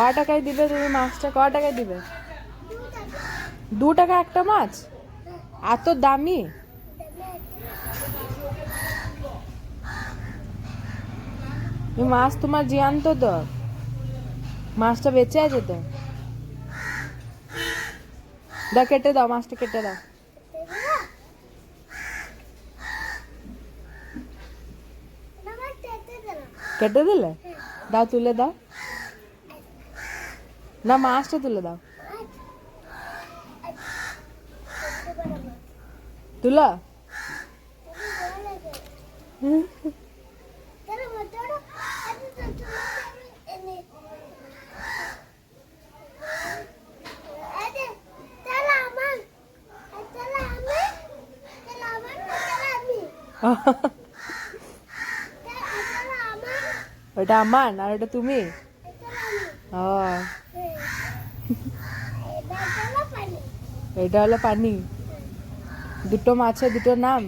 ক টাকায় দিবে তুমি মাছটা? ক টাকায় দিবে? 2 টাকা একটা মাছ? এত দামি? মাছ তোমার জ্যান্ত তো, মাছটা বেঁচে আছে তো। দাও, কেটে দাও, মাছটা কেটে দাও। কেটে দিলে? দাও, তুলে দাও না, মাছটা তুলে দাও। তুলো। ওটা আমার আর ওটা তুমি? ও, এটা হলো পানি। দুটো মাছের দুটো নাম।